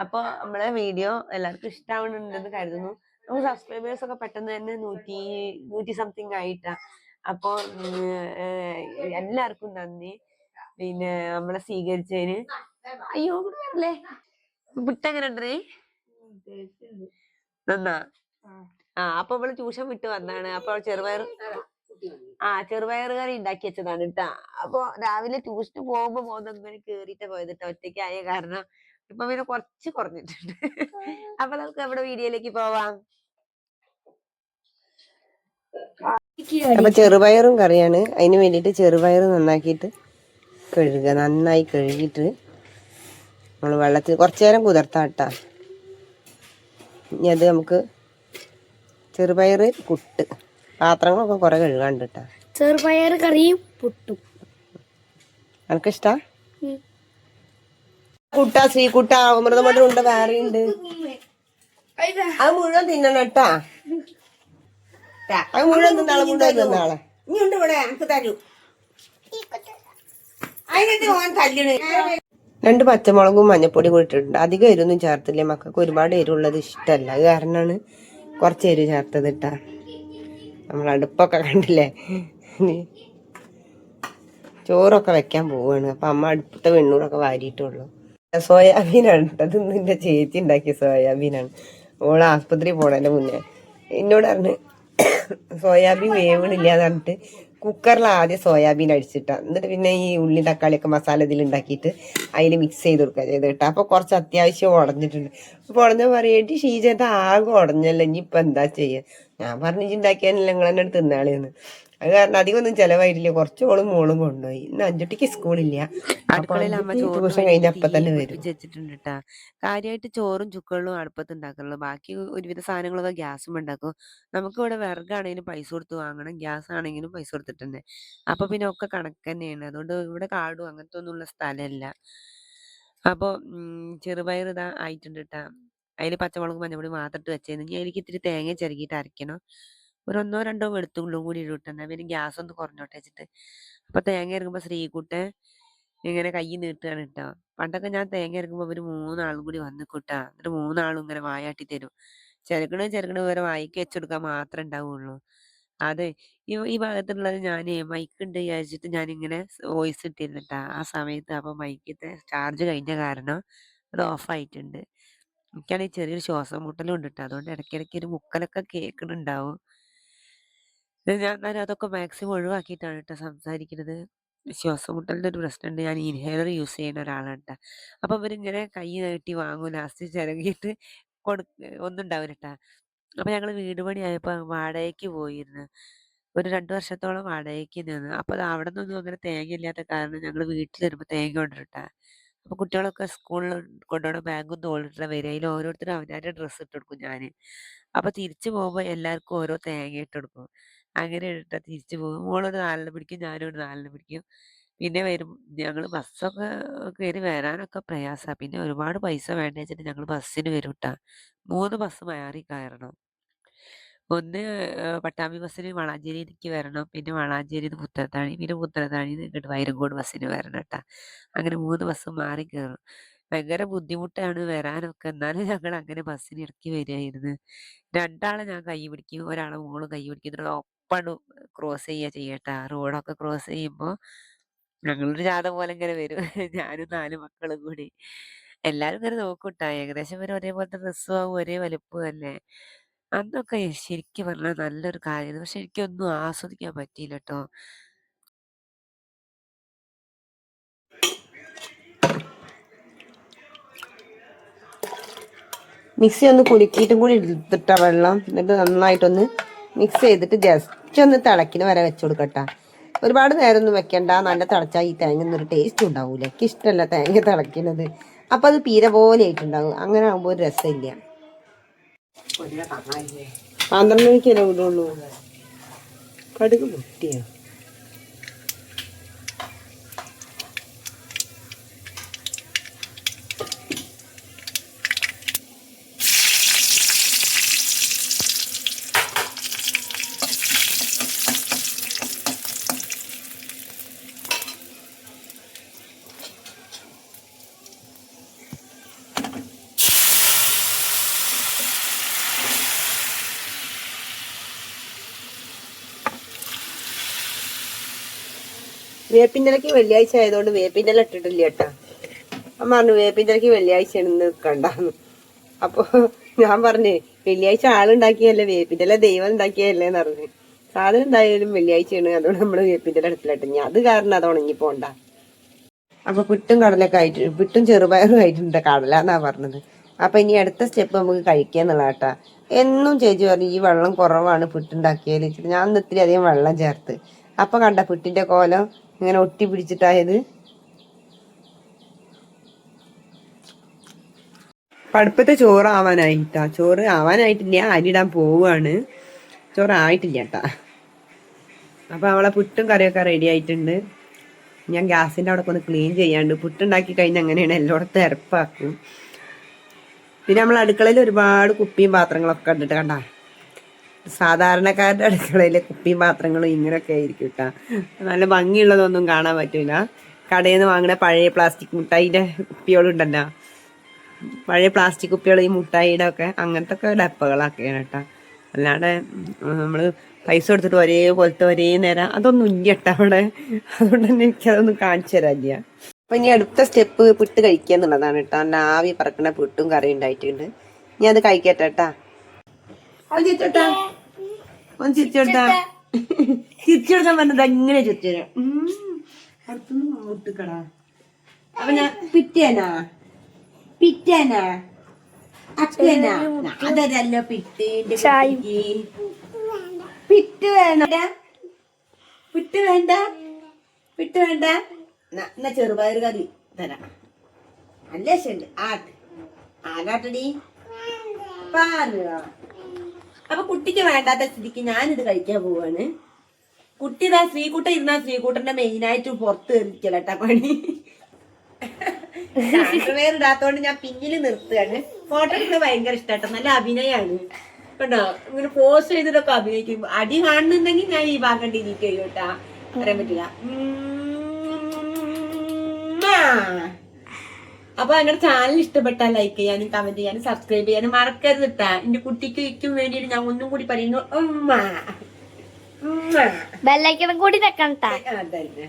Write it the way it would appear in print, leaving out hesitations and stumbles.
അപ്പൊ നമ്മളെ വീഡിയോ എല്ലാവർക്കും ഇഷ്ടാവുന്നുണ്ടെന്ന് കരുതുന്നു. നമുക്ക് സബ്സ്ക്രൈബേഴ്സ് ഒക്കെ പെട്ടെന്ന് തന്നെ 100 സംതിങ് ആയിട്ടാ. അപ്പൊ എല്ലാവർക്കും നന്ദി. പിന്നെ നമ്മളെ സ്വീകരിച്ചതിന്. അയ്യോ അല്ലേ വിട്ടെങ്ങനെ ഉണ്ടേ നന്നാ. അപ്പൊ നമ്മള് ട്യൂഷൻ വിട്ട് വന്നാണ്. അപ്പൊ ചെറുപയർ കറി ഉണ്ടാക്കി വെച്ചതാണ് കേട്ടാ. അപ്പൊ രാവിലെ ട്യൂഷന് പോകുമ്പോ പോകുന്നങ്ങനെ കേറിയിട്ട് പോയത് കേട്ടോ. ഒറ്റയ്ക്കായ കാരണം ഇപ്പൊ പിന്നെ കുറച്ച് കുറഞ്ഞിട്ടുണ്ട്. അപ്പൊ നമുക്ക് നമ്മുടെ വീഡിയോയിലേക്ക് പോവാം. അപ്പൊ ചെറുപയറും കറിയാണ്. അതിന് വേണ്ടിയിട്ട് ചെറുപയർ നന്നാക്കിയിട്ട് കഴുകുക. നന്നായി കഴുകിയിട്ട് നമ്മൾ വെള്ളത്തിൽ കുറച്ചു നേരം കുതിർത്താട്ടാ. ഇനി അത് നമുക്ക് ചെറുപയർ പുട്ട് പാത്രങ്ങളൊക്കെ കുറെ കഴുകാണ്ട് കേട്ടാ. ചെറുപയർ കറിയും പുട്ടും എനിക്കിഷ്ടാ. കുട്ട ശ്രീകുട്ട അമൃതമഠം ഉണ്ട്, വേറെ ഉണ്ട്. അത് മുഴുവൻ തിന്നണം കേട്ടാ. അത് മുഴുവൻ തിന്നാളെ ഇനി ഉണ്ട് ഇവിടെ. എനിക്ക് തരൂ. 2 പച്ചമുളകും മഞ്ഞപ്പൊടി കൂടി ഇട്ടിട്ടുണ്ട്. അധികം എരിവൊന്നും ചേർത്തില്ല. മക്കൾക്ക് ഒരുപാട് എരിവുള്ളത് ഇഷ്ടമല്ല. അത് കാരണമാണ് കുറച്ച് എരിവ് ചേർത്തത് ഇട്ടാ. നമ്മൾ അടുപ്പൊക്കെ കണ്ടില്ലേ. ചോറൊക്കെ വെക്കാൻ പോവാണ്. അപ്പൊ അമ്മ അടുപ്പത്തെ വെണ്ണൂറൊക്കെ വാരിയിട്ടുള്ളൂ. സോയാബീനാണ് ഇട്ടത്. എന്റെ ചേച്ചി ഉണ്ടാക്കിയ സോയാബീനാണ്. ഓള് ആസ്പത്രി പോണതിന്റെ മുന്നേ എന്നോട് പറഞ്ഞ് സോയാബീൻ വേവണില്ലാന്ന് പറഞ്ഞിട്ട് കുക്കറിൽ ആദ്യം സോയാബീൻ അടിച്ചിട്ടാ. എന്നിട്ട് പിന്നെ ഈ ഉള്ളി തക്കാളിയൊക്കെ മസാല ഇതിൽ ഉണ്ടാക്കിയിട്ട് അതിൽ മിക്സ് ചെയ്ത് കൊടുക്കുക ചെയ്ത് കേട്ടോ. അപ്പൊ കുറച്ച് അത്യാവശ്യം ഉടഞ്ഞിട്ടുണ്ട്. അപ്പൊ ഉടഞ്ഞ പറയേണ്ടി ഷീജത് ആകെ ഉടഞ്ഞല്ലോ, ഇനിയിപ്പൊ എന്താ ചെയ്യുക. ഞാൻ പറഞ്ഞു ഉണ്ടാക്കിയാലല്ല നിങ്ങൾ തന്നെ എടുത്ത് തിന്നാളെന്ന്. അത് കാരണം അധികം ഒന്നും ചെലവായിട്ടില്ല. കുറച്ച് ഓളും മോളും കൊണ്ടുപോയി. ഇന്ന് 5 മണിക്ക് സ്കൂളില്ല. അടുക്കളയിൽ അമ്മ ട്യൂഷൻ കഴിഞ്ഞ അപ്പൊ തന്നെ വരും വെച്ചിട്ടുണ്ട് കേട്ടാ. കാര്യമായിട്ട് ചോറും ചുക്കളും അടുപ്പത്ത് ഉണ്ടാക്കുള്ളൂ. ബാക്കി ഒരുവിധ സാധനങ്ങളൊക്കെ ഗ്യാസും ഉണ്ടാക്കും. നമുക്ക് ഇവിടെ വിറകാണെങ്കിലും പൈസ കൊടുത്ത് വാങ്ങണം, ഗ്യാസ് ആണെങ്കിലും പൈസ കൊടുത്തിട്ടുണ്ട്. അപ്പൊ പിന്നെ ഒക്കെ കണക്ക് തന്നെയാണ്. അതുകൊണ്ട് ഇവിടെ കാടും അങ്ങനത്തെ ഒന്നുമുള്ള സ്ഥലമല്ല. അപ്പൊ ചെറുപയർ ഇതാ ആയിട്ടുണ്ട് കേട്ടാ. അതിൽ പച്ചമുളകും മഞ്ഞപ്പൊടി മാത്രം ഇട്ട് വെച്ചേന്ന്. ഇനി എനിക്ക് ഇത്തിരി തേങ്ങ ചിരകിയിട്ട് അരയ്ക്കണം. ഒരു 1-2 വെളുത്തുള്ളും കൂടി ഇട്ടാ പിന്നെ ഗ്യാസ് ഒന്ന് കുറഞ്ഞോട്ടെ വെച്ചിട്ട്. അപ്പൊ തേങ്ങ ഇറങ്ങുമ്പോ ശ്രീകുട്ടെ ഇങ്ങനെ കൈ നീട്ടുകയാണ് കേട്ടോ. പണ്ടൊക്കെ ഞാൻ തേങ്ങ ഇറങ്ങുമ്പോ ഒരു 3 ആളും കൂടി വന്ന് കൂട്ടാ. എന്നിട്ട് 3 ആളും ഇങ്ങനെ വായാട്ടി തരും. ചെറുക്കണ് വരെ വായിക്ക് വെച്ചെടുക്കാൻ മാത്രമേ ഉണ്ടാവുള്ളൂ. അതെ, ഈ ഭാഗത്തുള്ളത് ഞാനേ മൈക്ക് ഉണ്ട് വിചാരിച്ചിട്ട് ഞാനിങ്ങനെ വോയിസ് ഇട്ടിരുന്നിട്ടാ ആ സമയത്ത്. അപ്പൊ മൈക്കത്തെ ചാർജ് കഴിഞ്ഞ കാരണം അത് ഓഫ് ആയിട്ടുണ്ട്. എനിക്കാണെങ്കിൽ ചെറിയൊരു ശ്വാസം മുട്ടലും ഉണ്ട് കേട്ടോ. അതുകൊണ്ട് ഇടയ്ക്കിടയ്ക്ക് ഒരു മുക്കലൊക്കെ കേൾക്കുന്നുണ്ടാവും. ഞാൻ എന്നാലും അതൊക്കെ മാക്സിമം ഒഴിവാക്കിയിട്ടാണ് കേട്ടോ സംസാരിക്കുന്നത്. ശ്വാസം മുട്ടലിൻ്റെ ഒരു പ്രശ്നമുണ്ട്. ഞാൻ ഇൻഹേലർ യൂസ് ചെയ്യുന്ന ഒരാളാണ് കേട്ടോ. അപ്പം ഇവരിങ്ങനെ കൈ നീട്ടി വാങ്ങും. ലാസ്റ്റ് ചിരകിയിട്ട് ഒന്നും ഉണ്ടാവില്ല കേട്ടോ. അപ്പം ഞങ്ങൾ വീട് പണിയായപ്പോൾ വാടകയ്ക്ക് പോയിരുന്നു. ഒരു 2 വർഷത്തോളം വാടകയ്ക്ക് നിന്ന്. അപ്പോൾ അവിടെ നിന്നൊന്നും അങ്ങനെ തേങ്ങ ഇല്ലാത്ത കാരണം ഞങ്ങൾ വീട്ടിൽ വരുമ്പോൾ തേങ്ങ കൊണ്ടുവരും കേട്ടോ. അപ്പോൾ കുട്ടികളൊക്കെ സ്കൂളിൽ കൊണ്ടുപോകണ ബാഗും തോളിട്ടിട്ട് വരിക. അതിൽ ഓരോരുത്തരും അവനവൻ്റെ ഡ്രസ്സ് ഇട്ട് കൊടുക്കും ഞാൻ. അപ്പോൾ തിരിച്ചു പോകുമ്പോൾ എല്ലാവർക്കും ഓരോ തേങ്ങ ഇട്ട് കൊടുക്കും. അങ്ങനെ ഇട്ടാ തിരിച്ചു പോകും. മോളൊരു 4 പിടിക്കും, ഞാനും ഒരു 4 പിടിക്കും. പിന്നെ വരും ഞങ്ങൾ ബസ്സൊക്കെ കയറി വരാനൊക്കെ പ്രയാസമാണ്. പിന്നെ ഒരുപാട് പൈസ വേണ്ട വെച്ചിട്ട് ഞങ്ങൾ ബസ്സിന് വരും കേട്ടോ. 3 ബസ് മാറി കയറണം. ഒന്ന് പട്ടാമ്പി ബസ്സിന് വളാഞ്ചേരിക്ക് വരണം, പിന്നെ വളാഞ്ചേരിയിൽ നിന്ന് പുത്തനത്താണി, പിന്നെ പുത്തനത്താണിയിൽ നിന്ന് ഇങ്ങോട്ട് വൈരങ്കോട് ബസ്സിന് വരണം കേട്ടോ. അങ്ങനെ 3 ബസ് മാറി കയറും. ഭയങ്കര ബുദ്ധിമുട്ടാണ് വരാനൊക്കെ. എന്നാലും ഞങ്ങൾ അങ്ങനെ ബസ്സിന് ഇറക്കി വരികയായിരുന്നു. 2 ആളെ ഞാൻ കൈ പിടിക്കും, ഒരാളെ മോള് കൈ പിടിക്കും. എന്നിട്ട് ഒപ്പം ക്രോസ് ചെയ്യട്ടാ. റോഡൊക്കെ ക്രോസ് ചെയ്യുമ്പോൾ ഞങ്ങളൊരു ജാഥ പോലെ ഇങ്ങനെ വരും. ഞാനും 4 മക്കളും കൂടി. എല്ലാരും ഇങ്ങനെ നോക്കൂട്ടാ. ഏകദേശം ഇവര് ഒരേപോലത്തെ ഡ്രസ്സും ആവും, ഒരേ വലിപ്പവും അല്ലേ. അന്നൊക്കെ ശരിക്കും പറഞ്ഞാൽ നല്ലൊരു കാര്യമായിരുന്നു. പക്ഷെ എനിക്കൊന്നും ആസ്വദിക്കാൻ പറ്റിയില്ല കേട്ടോ. മിക്സി ഒന്ന് കുലുക്കിയിട്ടും കൂടി എടുത്തിട്ട വെള്ളം. എന്നിട്ട് നന്നായിട്ടൊന്ന് മിക്സ് ചെയ്തിട്ട് ജസ്റ്റ് ഒന്ന് തിളക്കിന് വരെ വെച്ച് കൊടുക്കട്ടാ. ഒരുപാട് നേരം ഒന്നും വെക്കണ്ട. നല്ല തിളച്ചാൽ ഈ തേങ്ങ ഒന്നൊരു ടേസ്റ്റ് ഉണ്ടാവൂല. എനിക്ക് ഇഷ്ടമല്ല തേങ്ങ തിളക്കുന്നത്. അപ്പം അത് പീര പോലെ ആയിട്ടുണ്ടാവും. അങ്ങനെ ആകുമ്പോൾ ഒരു രസമില്ല. 12 മണിക്കല്ലേ വിടുള്ളൂ. കടുക് പൊട്ടിയോ? വേപ്പിൻ്റെലക്ക് വെള്ളിയാഴ്ച ആയതുകൊണ്ട് വേപ്പിൻ്റെല ഇട്ടിട്ടില്ല കേട്ടാ. അമ്മ പറഞ്ഞു വേപ്പിൻ്റെലക്ക് വെള്ളിയാഴ്ചയാണ് ഇന്ന് നിൽക്കണ്ടെന്ന്. അപ്പൊ ഞാൻ പറഞ്ഞേ വെള്ളിയാഴ്ച ആളുണ്ടാക്കിയല്ലേ, വേപ്പിൻ്റെല ദൈവം ഉണ്ടാക്കിയല്ലേന്ന് പറഞ്ഞു. സാധനം എന്തായാലും വെള്ളിയാഴ്ചയാണ്, അതുകൊണ്ട് നമ്മള് വേപ്പിൻ്റെല അടുപ്പിലിട്ട് ഞാൻ അത് കാരണം അത് ഉണങ്ങി പോണ്ട. അപ്പൊ പുട്ടും കടലൊക്കെ ആയിട്ട്, പുട്ടും ചെറുപയറും ആയിട്ടുണ്ട്, കടല എന്നാ പറഞ്ഞത്. അപ്പൊ ഇനി അടുത്ത സ്റ്റെപ്പ് നമുക്ക് കഴിക്കാന്നുള്ള കേട്ടാ. എന്നും ചേച്ചി പറഞ്ഞു ഈ വെള്ളം കുറവാണ് പുട്ടുണ്ടാക്കിയാല്. ഞാൻ ഇത്തിരി അധികം വെള്ളം ചേർത്ത്. അപ്പൊ കണ്ട പുട്ടിന്റെ കോലം ഇങ്ങനെ ഒട്ടി പിടിച്ചിട്ടായത്. അടുപ്പത്തെ ചോറ് ആവാനായിട്ടാ. ചോറ് ആവാനായിട്ടില്ല, അരിയിടാൻ പോവാണ്. ചോറ് ആയിട്ടില്ല കേട്ടാ. അപ്പൊ അവളെ പുട്ടും കറിയൊക്കെ റെഡി ആയിട്ടുണ്ട്. ഞാൻ ഗ്യാസിന്റെ അവിടെ ഒന്ന് ക്ലീൻ ചെയ്യാണ്ട്. പുട്ടുണ്ടാക്കി കഴിഞ്ഞാൽ അങ്ങനെയാണ് എല്ലായിടത്തും ഇരപ്പാക്കും. പിന്നെ നമ്മൾ അടുക്കളയിൽ ഒരുപാട് കുപ്പിയും പാത്രങ്ങളൊക്കെ കണ്ടിട്ട് കണ്ട. സാധാരണക്കാരുടെ അടുക്കളയിലെ കുപ്പിയും പാത്രങ്ങളും ഇങ്ങനെയൊക്കെ ആയിരിക്കും കേട്ടാ. നല്ല ഭംഗിയുള്ളതൊന്നും കാണാൻ പറ്റൂല. കടയിൽ നിന്ന് വാങ്ങുന്ന പഴയ പ്ലാസ്റ്റിക് മുട്ടായിന്റെ കുപ്പികളുണ്ടല്ലോ, പഴയ പ്ലാസ്റ്റിക് കുപ്പികൾ, ഈ മുട്ടായിയുടെ ഒക്കെ അങ്ങനത്തെ ഒക്കെ ഡപ്പകളൊക്കെയാണ് കേട്ടാ. അല്ലാണ്ട് നമ്മള് പൈസ കൊടുത്തിട്ട് ഒരേപോലത്തെ ഒരേ നേരം അതൊന്നും ഇല്ല കേട്ടോ അവിടെ. അതുകൊണ്ട് തന്നെ എനിക്കതൊന്നും കാണിച്ചു തരാനില്ല. അപ്പൊ ഇനി അടുത്ത സ്റ്റെപ്പ് പുട്ട് കഴിക്കുക എന്നുള്ളതാണ് കേട്ടോ. നല്ല ആവി പറക്കണ പുട്ടും കറി ഉണ്ടായിട്ടുണ്ട്. ഞാൻ അത് കഴിക്കട്ടെ കേട്ടാ. അത് ചിരിച്ചോട്ടാ, ഒന്ന് ചിരിച്ചോട്ടാ. ചിരിച്ചോടുക്കാൻ പറഞ്ഞത് അങ്ങനെ ചിരിച്ചു അടുത്തൊന്നും മുട്ടിക്കടാ. അപ്പൊ ഞാൻ പിറ്റേനാ അപ്പേനാ അതല്ലോ പിറ്റേന്റെ പിറ്റ് വേണ്ട, പിട്ട് വേണ്ട, പിട്ട് വേണ്ട. എന്നാ ചെറുപയർ കറി തരാം. നല്ല ശരി ആകാട്ടടി അപ്പൊ കുട്ടിക്ക് വേണ്ടാത്ത സ്ഥിതിക്ക് ഞാനിത് കഴിക്കാൻ പോവാണ്. കുട്ടി ഇതാ ശ്രീകുട്ട ഇരുന്നാ ശ്രീകുട്ടന്റെ മെയിനായിട്ട് പുറത്ത് എറിക്കലട്ടാ പണി. ഇടാത്തോണ്ട് ഞാൻ പിന്നില് നിർത്തുകയാണ്. ഫോട്ടോ എടുക്കുന്നത് ഭയങ്കര ഇഷ്ടാട്ടോ, നല്ല അഭിനയാണ് കേട്ടോ. ഇങ്ങനെ പോസ്റ്റ് ചെയ്തിട്ടൊക്കെ അഭിനയിക്കും. അടി കാണുന്നുണ്ടെങ്കിൽ ഞാൻ ഈ ഭാഗം ഡിലീറ്റ് ചെയ്യും കേട്ടാ, പറയാൻ പറ്റില്ല. അപ്പൊ ഞങ്ങളുടെ ചാനൽ ഇഷ്ടപ്പെട്ടാൽ ലൈക്ക് ചെയ്യാനും കമന്റ് ചെയ്യാനും സബ്സ്ക്രൈബ് ചെയ്യാനും മറക്കരുത് കേട്ടാ. എന്റെ കുട്ടിക്കും വേണ്ടിയിട്ട് ഞാൻ ഒന്നും കൂടി പറയുന്നു, ബെല്ലൈക്കൺ കൂടി വെക്കണം. അതന്നെ.